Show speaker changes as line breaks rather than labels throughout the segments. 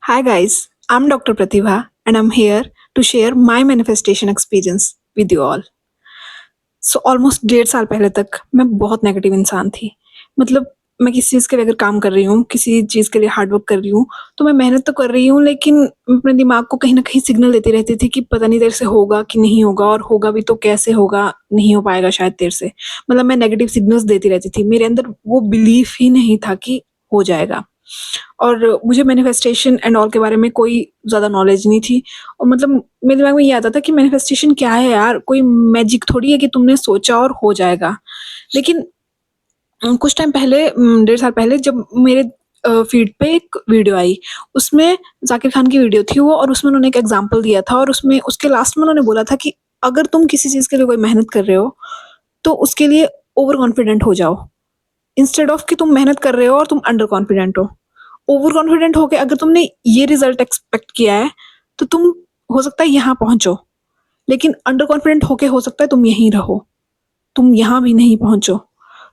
Hi guys, I'm Dr. Pratibha and I'm here to share my manifestation experience with you all. So almost 1.5 साल पहले तक मैं बहुत negative इंसान थी। मतलब मैं किसी चीज़ के लिए अगर काम कर रही हूँ, किसी चीज़ के लिए हार्ड वर्क कर रही हूँ, तो मैं मेहनत तो कर रही हूँ लेकिन मैं अपने दिमाग को कहीं न कहीं सिग्नल देती रहती थी कि पता नहीं तेरे से होगा कि नहीं होगा और होगा भी तो कैसे होगा, नहीं हो पाएगा शायद तेरे से। मतलब मैं नेगेटिव सिग्नल्स देती रहती थी। मेरे अंदर वो बिलीफ ही नहीं था कि हो जाएगा। और मुझे मैनिफेस्टेशन एंड ऑल के बारे में कोई ज़्यादा नॉलेज नहीं थी और मतलब मेरे दिमाग में ये आता था कि मैनिफेस्टेशन क्या है यार, कोई मैजिक थोड़ी है कि तुमने सोचा और हो जाएगा। लेकिन कुछ टाइम पहले 1.5 साल पहले जब मेरे फीड पे एक वीडियो आई, उसमें ज़ाकिर खान की वीडियो थी वो और उसमें उन्होंने एक एग्ज़ाम्पल दिया था और उसमें उसके लास्ट में उन्होंने बोला था कि अगर तुम किसी चीज़ के लिए कोई मेहनत कर रहे हो, तो उसके लिए ओवर कॉन्फिडेंट हो जाओ। इंस्टेड ऑफ कि तुम मेहनत कर रहे हो और तुम अंडर कॉन्फिडेंट हो। ओवर कॉन्फिडेंट होके अगर तुमने ये रिजल्ट एक्सपेक्ट किया है, तो तुम हो सकता है यहाँ पहुंचो, लेकिन अंडर कॉन्फिडेंट होके हो सकता है तुम यहीं रहो, तुम यहाँ भी नहीं पहुंचो।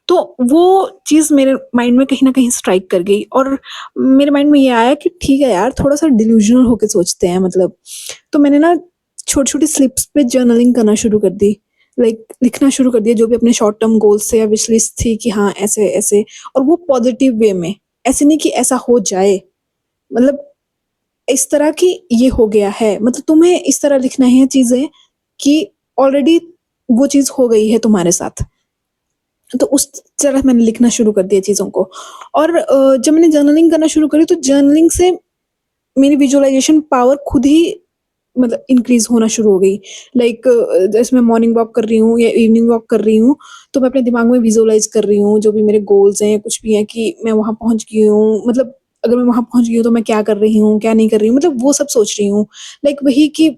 तो वो चीज़ मेरे माइंड में कहीं ना कहीं स्ट्राइक कर गई और मेरे माइंड में ये आया कि ठीक है यार, थोड़ा सा डिल्यूजनल होके सोचते हैं मतलब। तो मैंने ना छोटी छोटी स्लिप्स पे जर्नलिंग करना शुरू कर दी। लिखना शुरू कर दिया जो भी अपने शॉर्ट टर्म गोल्स थे या विश लिस्ट थी कि हाँ ऐसे ऐसे, और वो पॉजिटिव वे में। ऐसे नहीं कि ऐसा हो जाए, मतलब इस तरह की ये हो गया है, मतलब तुम्हें इस तरह लिखना है चीजें कि ऑलरेडी वो चीज हो गई है तुम्हारे साथ। तो उस तरह मैंने लिखना शुरू कर दिया चीजों को। और जब मैंने जर्नलिंग करना शुरू करी तो जर्नलिंग से मेरी विजुअलाइजेशन पावर खुद ही मतलब इंक्रीज होना शुरू हो गई। जैसे मैं मॉर्निंग वॉक कर रही हूँ या इवनिंग वॉक कर रही हूँ, तो मैं अपने दिमाग में विजुअलाइज कर रही हूँ जो भी मेरे गोल्स हैं, कुछ भी है कि मैं वहां पहुंच गई हूँ। मतलब अगर मैं वहां पहुंच गई हूँ तो मैं क्या कर रही हूँ, क्या नहीं कर रही हूँ, मतलब वो सब सोच रही हूँ। वही कि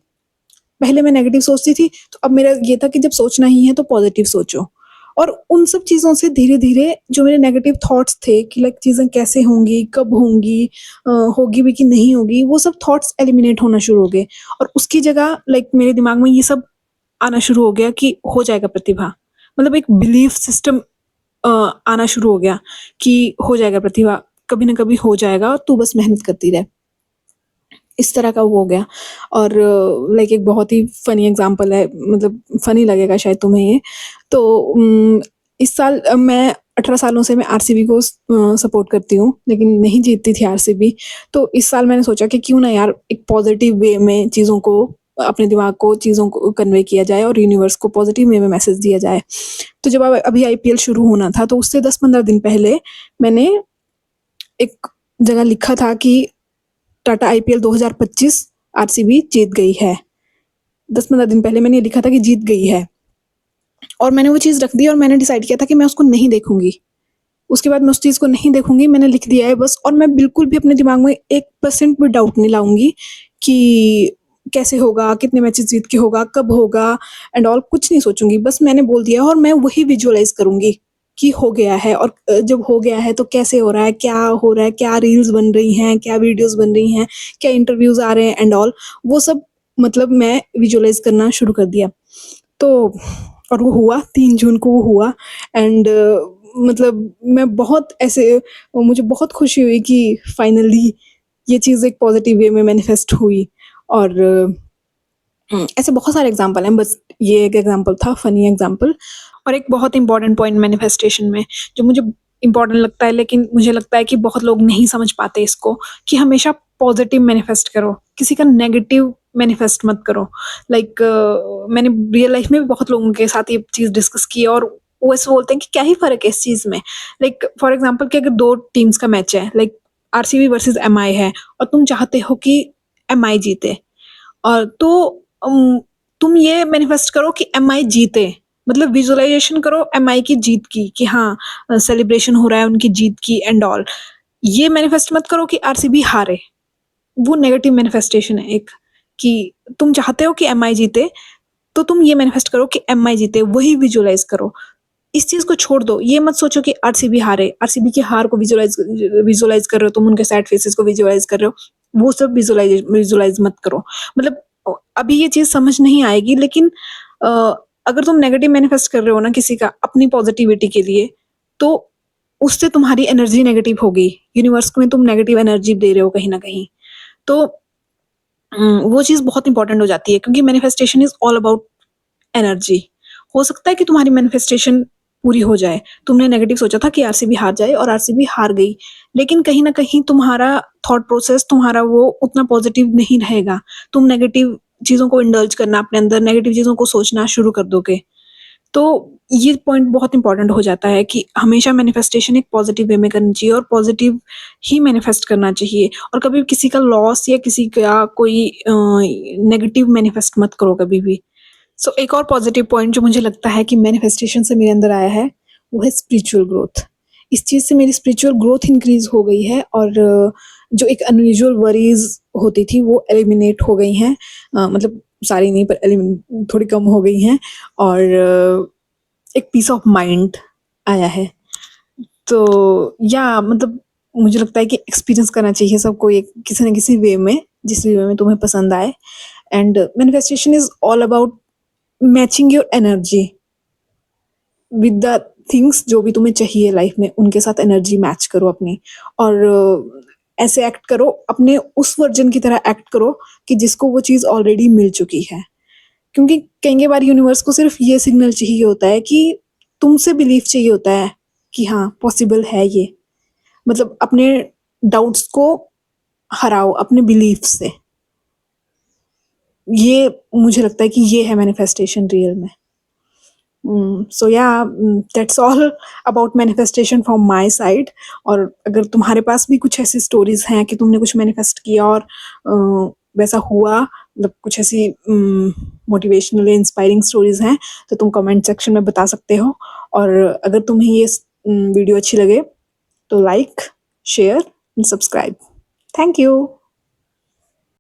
पहले मैं नेगेटिव सोचती थी, तो अब मेरा ये था कि जब सोचना ही है तो पॉजिटिव सोचो। और उन सब चीज़ों से धीरे-धीरे जो मेरे नेगेटिव थॉट्स थे कि चीज़ें कैसे होंगी, कब होंगी, होगी भी कि नहीं होगी, वो सब थॉट्स एलिमिनेट होना शुरू हो गए। और उसकी जगह मेरे दिमाग में ये सब आना शुरू हो गया कि हो जाएगा प्रतिभा। मतलब एक बिलीफ सिस्टम आना शुरू हो गया कि हो जाएगा प्रतिभा, कभी ना कभी हो जाएगा, तू बस मेहनत करती रह। इस तरह का वो हो गया। और एक बहुत ही फनी एग्जांपल है, मतलब फनी लगेगा शायद तुम्हें ये। तो इस साल मैं 18 सालों से मैं आरसीबी को सपोर्ट करती हूँ, लेकिन नहीं जीतती थी आरसीबी। तो इस साल मैंने सोचा कि क्यों ना यार एक पॉजिटिव वे में चीज़ों को, अपने दिमाग को चीज़ों को कन्वे किया जाए और यूनिवर्स को पॉजिटिव वे में मैसेज दिया जाए। तो जब अभी आईपीएल शुरू होना था तो उससे 10-15 दिन पहले मैंने एक जगह लिखा था कि टाटा आईपीएल 2025 आरसीबी जीत गई है। 10-15 दिन पहले मैंने ये लिखा था कि जीत गई है, और मैंने वो चीज़ रख दी और मैंने डिसाइड किया था कि मैं उसको नहीं देखूंगी। उसके बाद मैं उस चीज़ को नहीं देखूंगी, मैंने लिख दिया है बस। और मैं बिल्कुल भी अपने दिमाग में 1% भी डाउट नहीं लाऊंगी कि कैसे होगा, कितने मैचेस जीत के होगा, कब होगा एंड ऑल, कुछ नहीं सोचूंगी। बस मैंने बोल दिया और मैं वही विजुअलाइज करूंगी कि हो गया है। और जब हो गया है तो कैसे हो रहा है, क्या हो रहा है, क्या रील्स बन रही हैं, क्या वीडियोस बन रही हैं, क्या इंटरव्यूज आ रहे हैं एंड ऑल, वो सब मतलब मैं विजुअलाइज करना शुरू कर दिया। तो और वो हुआ, 3 जून को वो हुआ। एंड मतलब मैं बहुत ऐसे, मुझे बहुत खुशी हुई कि फाइनली ये चीज़ एक पॉजिटिव वे में मैनिफेस्ट हुई। और ऐसे बहुत सारे एग्जाम्पल हैं, बस ये एक एग्जाम्पल था, फनी एग्जाम्पल। और एक बहुत इंपॉर्टेंट पॉइंट मैनिफेस्टेशन में जो मुझे इंपॉर्टेंट लगता है, लेकिन मुझे लगता है कि बहुत लोग नहीं समझ पाते इसको, कि हमेशा पॉजिटिव मैनिफेस्ट करो, किसी का नेगेटिव मैनिफेस्ट मत करो। मैंने रियल लाइफ में भी बहुत लोगों के साथ ये चीज़ डिस्कस की है और वो ऐसे बोलते हैं कि क्या ही फर्क है इस चीज़ में। फॉर एग्जाम्पल कि अगर 2 टीम्स का मैच है, आरसीबी वर्सेस एमआई है, और तुम चाहते हो कि एमआई जीते, और तो तुम ये मैनिफेस्ट करो कि एमआई जीते। मतलब विजुअलाइजेशन करो एमआई की जीत की, कि हाँ सेलिब्रेशन हो रहा है उनकी जीत की एंड ऑल। ये मैनिफेस्ट मत करो कि आरसीबी हारे, वो नेगेटिव मैनिफेस्टेशन है एक। कि तुम चाहते हो कि एमआई जीते, तो तुम ये मैनिफेस्ट करो कि एमआई जीते, वही विजुअलाइज करो। इस चीज को छोड़ दो, ये मत सोचो कि आरसीबी हारे, आरसीबी की हार को विजुअलाइज कर रहे हो तुम, उनके सैड फेसेस को विजुअलाइज कर रहे हो, वो सब विजुअलाइज मत करो। मतलब अभी ये चीज समझ नहीं आएगी, लेकिन अगर तुम नेगेटिव मैनिफेस्ट कर रहे हो ना किसी का अपनी पॉजिटिविटी के लिए, तो उससे तुम्हारी एनर्जी नेगेटिव होगी, यूनिवर्स में तुम नेगेटिव एनर्जी दे रहे हो कहीं ना कहीं। तो वो चीज़ बहुत इंपॉर्टेंट हो जाती है, क्योंकि manifestation is all about energy. हो सकता है कि तुम्हारी मैनिफेस्टेशन पूरी हो जाए। तुमने नेगेटिव सोचा था कि आरसीबी हार जाए और आरसीबी हार गई, लेकिन कहीं न कहीं तुम्हारा थॉट प्रोसेस, तुम्हारा वो उतना पॉज़िटिव नहीं रहेगा। तुम नेगेटिव चीज़ों को इंडल्ज करना अपने अंदर, नेगेटिव चीज़ों को सोचना शुरू कर दोगे। तो ये पॉइंट बहुत इंपॉर्टेंट हो जाता है कि हमेशा मैनिफेस्टेशन एक पॉजिटिव वे में करनी चाहिए और पॉजिटिव ही मैनिफेस्ट करना चाहिए, और कभी किसी का लॉस या किसी का कोई नेगेटिव मैनिफेस्ट मत करो कभी भी। सो एक और पॉजिटिव पॉइंट जो मुझे लगता है कि मैनिफेस्टेशन से मेरे अंदर आया है, वो है स्पिरिचुअल ग्रोथ। इस चीज़ से मेरी स्पिरिचुअल ग्रोथ इंक्रीज हो गई है, और जो एक अनयूजुअल वरीज होती थी वो एलिमिनेट हो गई हैं। मतलब सारी नहीं, पर थोड़ी कम हो गई हैं, और एक पीस ऑफ माइंड आया है। तो या मतलब मुझे लगता है कि एक्सपीरियंस करना चाहिए सबको, एक किसी न किसी वे में, जिस वे में तुम्हें पसंद आए। And manifestation is all about matching your energy with the things जो भी तुम्हें चाहिए लाइफ में, उनके साथ एनर्जी मैच करो अपनी, और ऐसे एक्ट करो, अपने उस वर्जन की तरह एक्ट करो कि जिसको वो चीज़ ऑलरेडी मिल चुकी है। क्योंकि कई बार यूनिवर्स को सिर्फ ये सिग्नल चाहिए होता है कि तुमसे बिलीफ चाहिए होता है कि हाँ पॉसिबल है ये। मतलब अपने डाउट्स को हराओ अपने बिलीफ से। ये मुझे लगता है कि ये है मैनिफेस्टेशन रियल में। सो या that's all about manifestation from my side. और अगर तुम्हारे पास भी कुछ ऐसी स्टोरीज हैं कि तुमने कुछ मैनिफेस्ट किया और वैसा हुआ, मतलब कुछ ऐसी मोटिवेशनल इंस्पायरिंग स्टोरीज हैं, तो तुम कमेंट सेक्शन में बता सकते हो। और अगर तुम्हें ये वीडियो अच्छी लगे तो like, share and subscribe. Thank you.